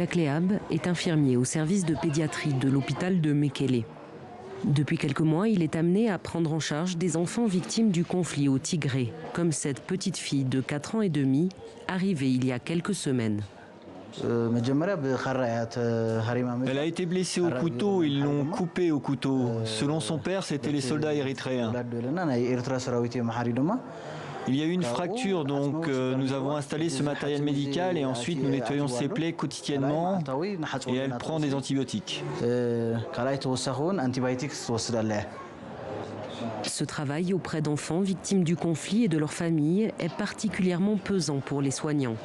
Takleab est infirmier au service de pédiatrie de l'hôpital de Mekele. Depuis quelques mois, il est amené à prendre en charge des enfants victimes du conflit au Tigré, comme cette petite fille de 4 ans et demi, arrivée il y a quelques semaines. Elle a été blessée au couteau, ils l'ont coupée au couteau. Selon son père, c'était les soldats érythréens. Il y a eu une fracture, donc nous avons installé ce matériel médical et ensuite nous nettoyons ses plaies quotidiennement et elle prend des antibiotiques. Ce travail auprès d'enfants victimes du conflit et de leurs familles est particulièrement pesant pour les soignants.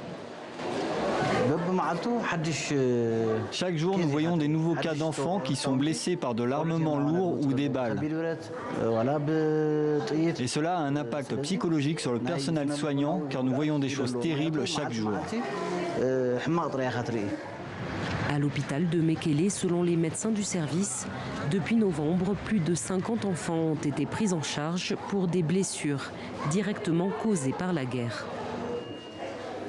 Chaque jour, nous voyons des nouveaux cas d'enfants qui sont blessés par de l'armement lourd ou des balles. Et cela a un impact psychologique sur le personnel soignant car nous voyons des choses terribles chaque jour. À l'hôpital de Mekele, selon les médecins du service, depuis novembre, plus de 50 enfants ont été pris en charge pour des blessures directement causées par la guerre.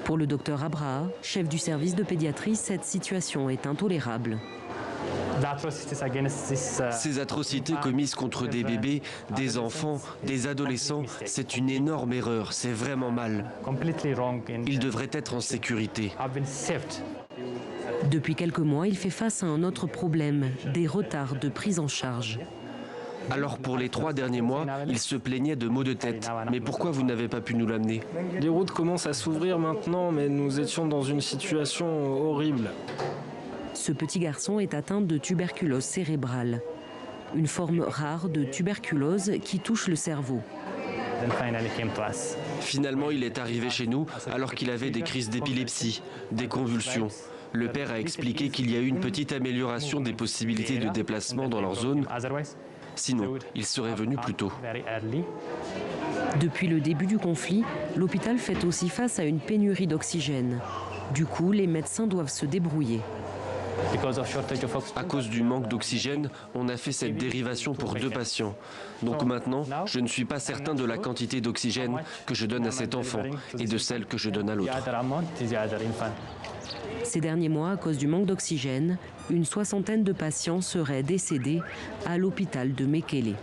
Pour le docteur Abraha, chef du service de pédiatrie, cette situation est intolérable. Ces atrocités commises contre des bébés, des enfants, des adolescents, c'est une énorme erreur, c'est vraiment mal. Ils devraient être en sécurité. Depuis quelques mois, il fait face à un autre problème, des retards de prise en charge. Alors pour les 3 derniers mois, il se plaignait de maux de tête. Mais pourquoi vous n'avez pas pu nous l'amener? Les routes commencent à s'ouvrir maintenant, mais nous étions dans une situation horrible. Ce petit garçon est atteint de tuberculose cérébrale, une forme rare de tuberculose qui touche le cerveau. Finalement, il est arrivé chez nous alors qu'il avait des crises d'épilepsie, des convulsions. Le père a expliqué qu'il y a eu une petite amélioration des possibilités de déplacement dans leur zone. Sinon, il serait venu plus tôt. Depuis le début du conflit, l'hôpital fait aussi face à une pénurie d'oxygène. Du coup, les médecins doivent se débrouiller. À cause du manque d'oxygène, on a fait cette dérivation pour 2 patients. Donc maintenant, je ne suis pas certain de la quantité d'oxygène que je donne à cet enfant et de celle que je donne à l'autre. Ces derniers mois, à cause du manque d'oxygène, une 60aine de patients seraient décédés à l'hôpital de Mekele.